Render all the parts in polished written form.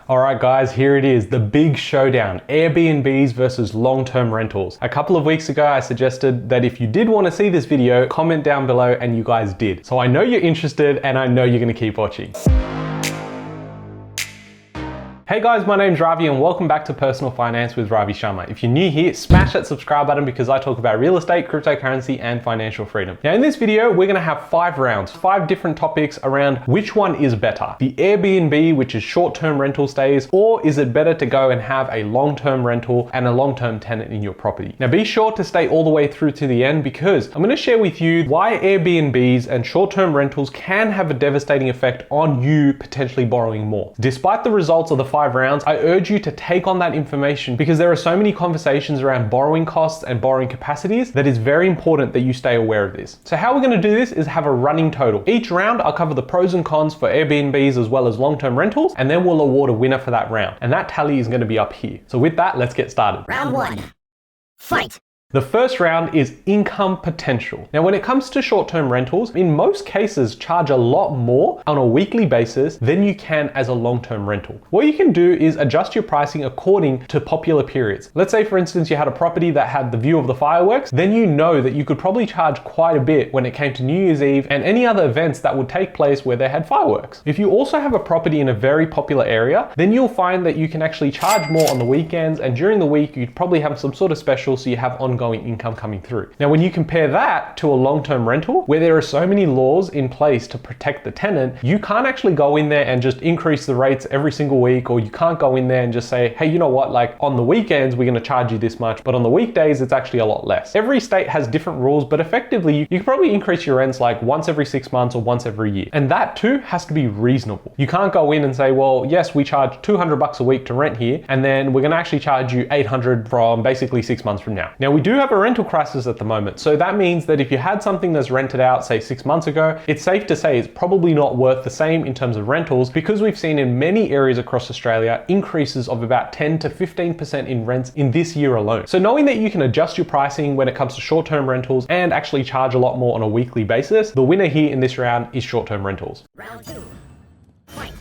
All right guys, here it is, the big showdown, Airbnbs versus long-term rentals. A couple of weeks ago, I suggested that if you did want to see this video, comment down below, and you guys did. So I know you're interested and I know you're gonna keep watching. Hey guys, my name's Ravi and welcome back to Personal Finance with Ravi Sharma. If you're new here, smash that subscribe button because I talk about real estate, cryptocurrency, and financial freedom. Now in this video, we're gonna have 5 rounds, 5 different topics around which one is better. The Airbnb, which is short-term rental stays, or is it better to go and have a long-term rental and a long-term tenant in your property? Now be sure to stay all the way through to the end because I'm gonna share with you why Airbnbs and short-term rentals can have a devastating effect on you potentially borrowing more. Despite the results of the 5 rounds, I urge you to take on that information because there are so many conversations around borrowing costs and borrowing capacities that it's very important that you stay aware of this. So how we're going to do this is have a running total. Each round I'll cover the pros and cons for Airbnbs as well as long-term rentals, and then we'll award a winner for that round. And that tally is going to be up here. So with that, let's get started. Round 1. Fight! The first round is income potential. Now, when it comes to short-term rentals, in most cases, charge a lot more on a weekly basis than you can as a long-term rental. What you can do is adjust your pricing according to popular periods. Let's say, for instance, you had a property that had the view of the fireworks, then you know that you could probably charge quite a bit when it came to New Year's Eve and any other events that would take place where they had fireworks. If you also have a property in a very popular area, then you'll find that you can actually charge more on the weekends, and during the week, you'd probably have some sort of special so you have ongoing income coming through. Now, when you compare that to a long-term rental where there are so many laws in place to protect the tenant, you can't actually go in there and just increase the rates every single week, or you can't go in there and just say, hey, you know what, like on the weekends, we're going to charge you this much, but on the weekdays, it's actually a lot less. Every state has different rules, but effectively, you can probably increase your rents like once every 6 months or once every year. And that too has to be reasonable. You can't go in and say, well, yes, we charge $200 a week to rent here, and then we're going to actually charge you $800 from basically 6 months from now. Now, we do have a rental crisis at the moment. So that means that if you had something that's rented out, say 6 months ago, it's safe to say it's probably not worth the same in terms of rentals because we've seen in many areas across Australia increases of about 10 to 15% in rents in this year alone. So knowing that you can adjust your pricing when it comes to short-term rentals and actually charge a lot more on a weekly basis, the winner here in this round is short-term rentals. Round 2. Fight!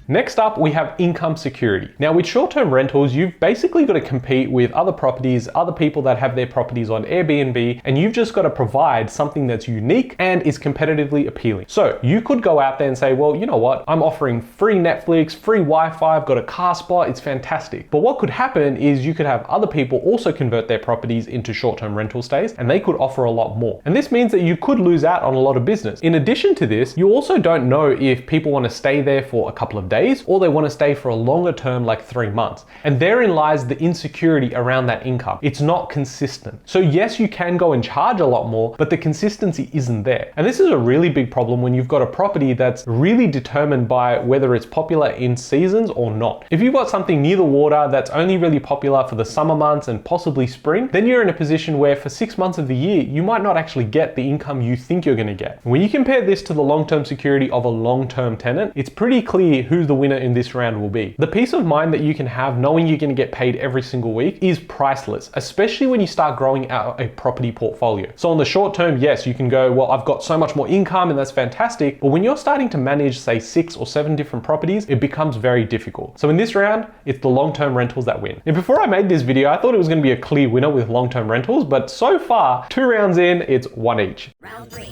Next up, we have income security. Now with short-term rentals, you've basically got to compete with other properties, other people that have their properties on Airbnb, and you've just got to provide something that's unique and is competitively appealing. So you could go out there and say, well, you know what? I'm offering free Netflix, free Wi-Fi, I've got a car spot, it's fantastic. But what could happen is you could have other people also convert their properties into short-term rental stays, and they could offer a lot more. And this means that you could lose out on a lot of business. In addition to this, you also don't know if people want to stay there for a couple of days or they want to stay for a longer term like 3 months. And therein lies the insecurity around that income. It's not consistent. So yes, you can go and charge a lot more, but the consistency isn't there. And this is a really big problem when you've got a property that's really determined by whether it's popular in seasons or not. If you've got something near the water that's only really popular for the summer months and possibly spring, then you're in a position where for 6 months of the year, you might not actually get the income you think you're going to get. When you compare this to the long-term security of a long-term tenant, it's pretty clear who the winner in this round will be. The peace of mind that you can have knowing you're going to get paid every single week is priceless, especially when you start growing out a property portfolio. So on the short term, yes, you can go, well, I've got so much more income and that's fantastic. But when you're starting to manage, say 6 or 7 different properties, it becomes very difficult. So in this round, it's the long-term rentals that win. Now, before I made this video, I thought it was going to be a clear winner with long-term rentals, but so far, 2 rounds in, it's 1 each. Round 3.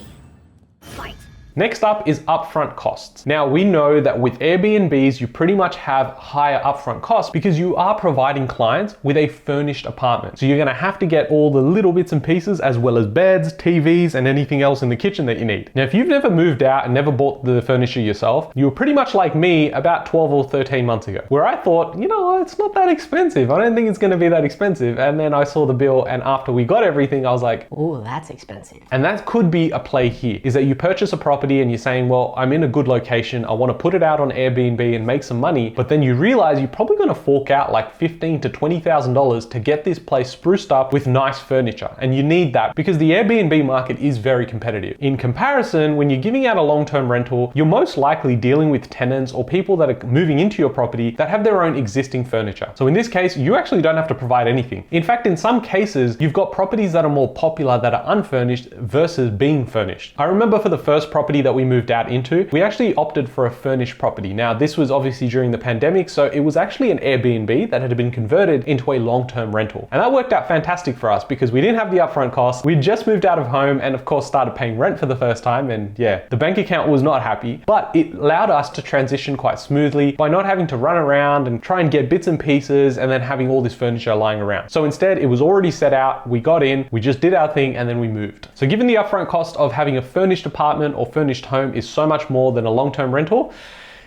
Fight! Next up is upfront costs. Now we know that with Airbnbs, you pretty much have higher upfront costs because you are providing clients with a furnished apartment. So you're gonna have to get all the little bits and pieces as well as beds, TVs, and anything else in the kitchen that you need. Now, if you've never moved out and never bought the furniture yourself, you were pretty much like me about 12 or 13 months ago, where I thought, you know, it's not that expensive. I don't think it's gonna be that expensive. And then I saw the bill, and after we got everything, I was like, ooh, that's expensive. and that could be a play here, is that you purchase a property and you're saying, well, I'm in a good location, I want to put it out on Airbnb and make some money, but then you realize you're probably going to fork out like $15,000 to $20,000 to get this place spruced up with nice furniture. And you need that because the Airbnb market is very competitive. In comparison, when you're giving out a long-term rental, you're most likely dealing with tenants or people that are moving into your property that have their own existing furniture. So in this case, you actually don't have to provide anything. In fact, in some cases, you've got properties that are more popular that are unfurnished versus being furnished. I remember for the first property property that we moved out into, we actually opted for a furnished property. Now, this was obviously during the pandemic, so it was actually an Airbnb that had been converted into a long-term rental. And that worked out fantastic for us because we didn't have the upfront costs. We just moved out of home and of course started paying rent for the first time. And yeah, the bank account was not happy, but it allowed us to transition quite smoothly by not having to run around and try and get bits and pieces and then having all this furniture lying around. So instead, it was already set out, we got in, we just did our thing, and then we moved. So given the upfront cost of having a furnished apartment or furnished home is so much more than a long-term rental,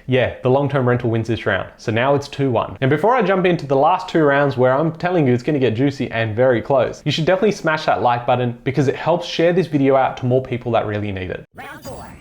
yeah, the long-term rental wins this round. So now it's 2-1. And before I jump into the last 2 rounds where I'm telling you it's gonna get juicy and very close, you should definitely smash that like button because it helps share this video out to more people that really need it. Round 4.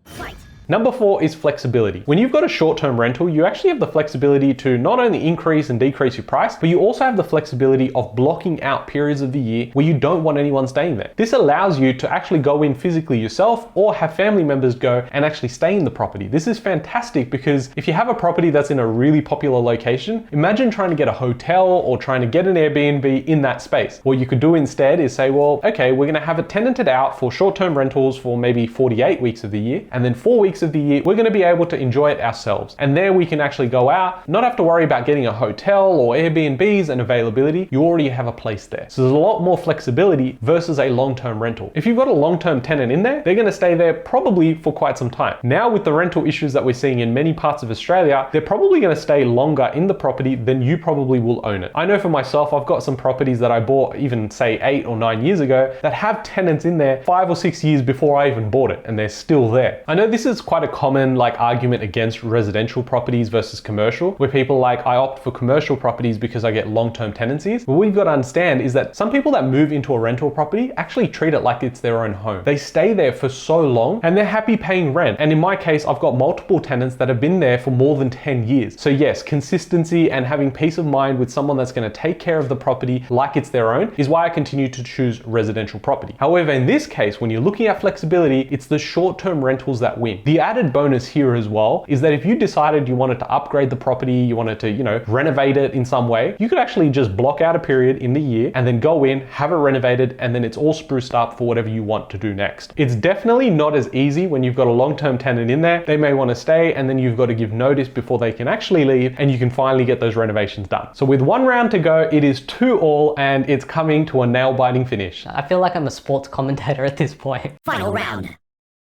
Fight. Number 4 is flexibility. When you've got a short-term rental, you actually have the flexibility to not only increase and decrease your price, but you also have the flexibility of blocking out periods of the year where you don't want anyone staying there. This allows you to actually go in physically yourself or have family members go and actually stay in the property. This is fantastic because if you have a property that's in a really popular location, imagine trying to get a hotel or trying to get an Airbnb in that space. What you could do instead is say, well, okay, we're gonna have it tenanted out for short-term rentals for maybe 48 weeks of the year, and then 4 weeks of the year, we're going to be able to enjoy it ourselves. And there we can actually go out, not have to worry about getting a hotel or Airbnbs and availability. You already have a place there. So there's a lot more flexibility versus a long-term rental. If you've got a long-term tenant in there, they're going to stay there probably for quite some time. Now with the rental issues that we're seeing in many parts of Australia, they're probably going to stay longer in the property than you probably will own it. I know for myself, I've got some properties that I bought even say 8 or 9 years ago that have tenants in there 5 or 6 years before I even bought it, and they're still there. I know this is quite a common argument against residential properties versus commercial, where people I opt for commercial properties because I get long-term tenancies. But what you've got to understand is that some people that move into a rental property actually treat it like it's their own home. They stay there for so long and they're happy paying rent. And in my case, I've got multiple tenants that have been there for more than 10 years. So yes, consistency and having peace of mind with someone that's going to take care of the property like it's their own is why I continue to choose residential property. However, in this case, when you're looking at flexibility, it's the short-term rentals that win. The added bonus here as well is that if you decided you wanted to upgrade the property, you wanted to, renovate it in some way, you could actually just block out a period in the year and then go in, have it renovated, and then it's all spruced up for whatever you want to do next. It's definitely not as easy when you've got a long-term tenant in there. They may want to stay and then you've got to give notice before they can actually leave and you can finally get those renovations done. So with 1 round to go, it is 2-2 and it's coming to a nail-biting finish. I feel like I'm a sports commentator at this point. Final round.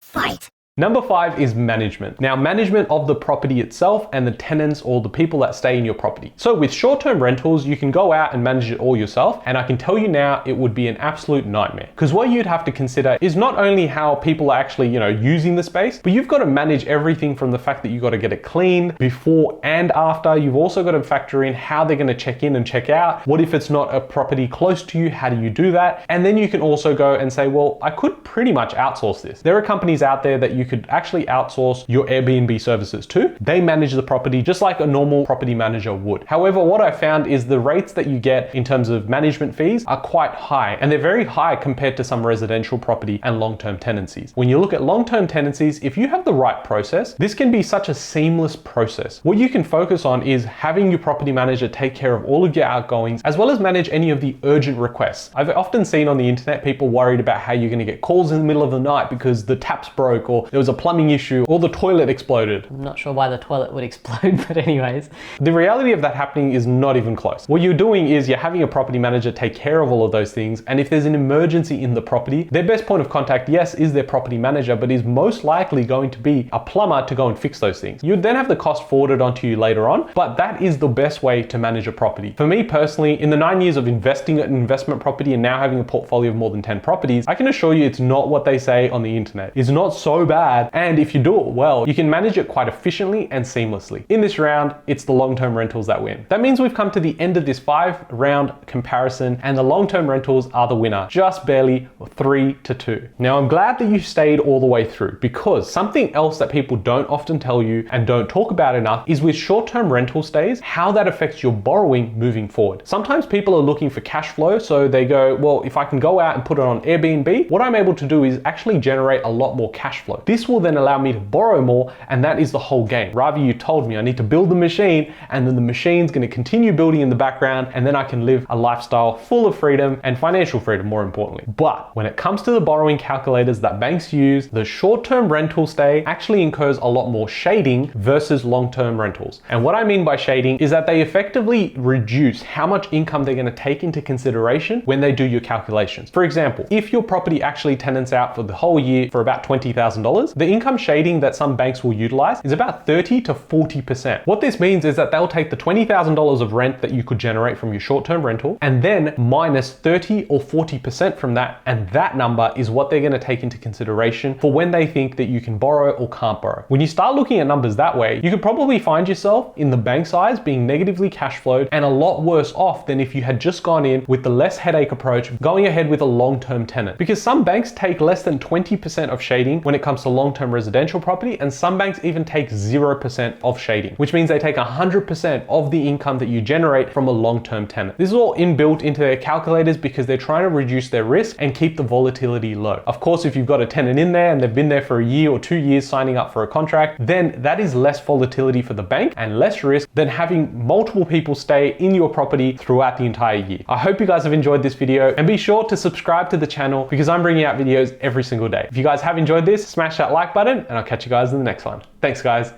Fight. Number 5 is management. Now, management of the property itself and the tenants or the people that stay in your property. So with short-term rentals, you can go out and manage it all yourself. And I can tell you now, it would be an absolute nightmare. Because what you'd have to consider is not only how people are actually, using the space, but you've got to manage everything from the fact that you've got to get it cleaned before and after. You've also got to factor in how they're going to check in and check out. What if it's not a property close to you? How do you do that? And then you can also go and say, well, I could pretty much outsource this. There are companies out there that you could actually outsource your Airbnb services to. They manage the property just like a normal property manager would. However, what I found is the rates that you get in terms of management fees are quite high, and they're very high compared to some residential property and long-term tenancies. When you look at long-term tenancies, if you have the right process, this can be such a seamless process. What you can focus on is having your property manager take care of all of your outgoings, as well as manage any of the urgent requests. I've often seen on the internet people worried about how you're going to get calls in the middle of the night because the taps broke or there was a plumbing issue or the toilet exploded. I'm not sure why the toilet would explode, but anyways. The reality of that happening is not even close. What you're doing is you're having a property manager take care of all of those things, and if there's an emergency in the property, their best point of contact, yes, is their property manager, but is most likely going to be a plumber to go and fix those things. You'd then have the cost forwarded onto you later on, but that is the best way to manage a property. For me personally, in the 9 years of investing in investment property and now having a portfolio of more than 10 properties, I can assure you it's not what they say on the internet. It's not so bad, and if you do it well, you can manage it quite efficiently and seamlessly. In this round, it's the long-term rentals that win. That means we've come to the end of this 5-round comparison, and the long-term rentals are the winner, just barely 3-2. Now, I'm glad that you stayed all the way through, because something else that people don't often tell you and don't talk about enough is with short-term rental stays, how that affects your borrowing moving forward. Sometimes people are looking for cash flow, so they go, well, if I can go out and put it on Airbnb, what I'm able to do is actually generate a lot more cash flow. This will then allow me to borrow more, and that is the whole game. Rather, you told me I need to build the machine, and then the machine's going to continue building in the background, and then I can live a lifestyle full of freedom and financial freedom, more importantly. But when it comes to the borrowing calculators that banks use, the short-term rental stay actually incurs a lot more shading versus long-term rentals. And what I mean by shading is that they effectively reduce how much income they're going to take into consideration when they do your calculations. For example, if your property actually tenants out for the whole year for about $20,000, the income shading that some banks will utilize is about 30 to 40%. What this means is that they'll take the $20,000 of rent that you could generate from your short-term rental and then minus 30 or 40% from that, and that number is what they're going to take into consideration for when they think that you can borrow or can't borrow. When you start looking at numbers that way, you could probably find yourself in the bank's eyes being negatively cash flowed and a lot worse off than if you had just gone in with the less headache approach, going ahead with a long-term tenant. Because some banks take less than 20% of shading when it comes to long-term residential property, and some banks even take 0% of shading, which means they take 100% of the income that you generate from a long-term tenant. This is all inbuilt into their calculators because they're trying to reduce their risk and keep the volatility low. Of course, if you've got a tenant in there and they've been there for a year or 2 years signing up for a contract, then that is less volatility for the bank and less risk than having multiple people stay in your property throughout the entire year. I hope you guys have enjoyed this video, and be sure to subscribe to the channel because I'm bringing out videos every single day. If you guys have enjoyed this, smash that like button, and I'll catch you guys in the next one. Thanks, guys.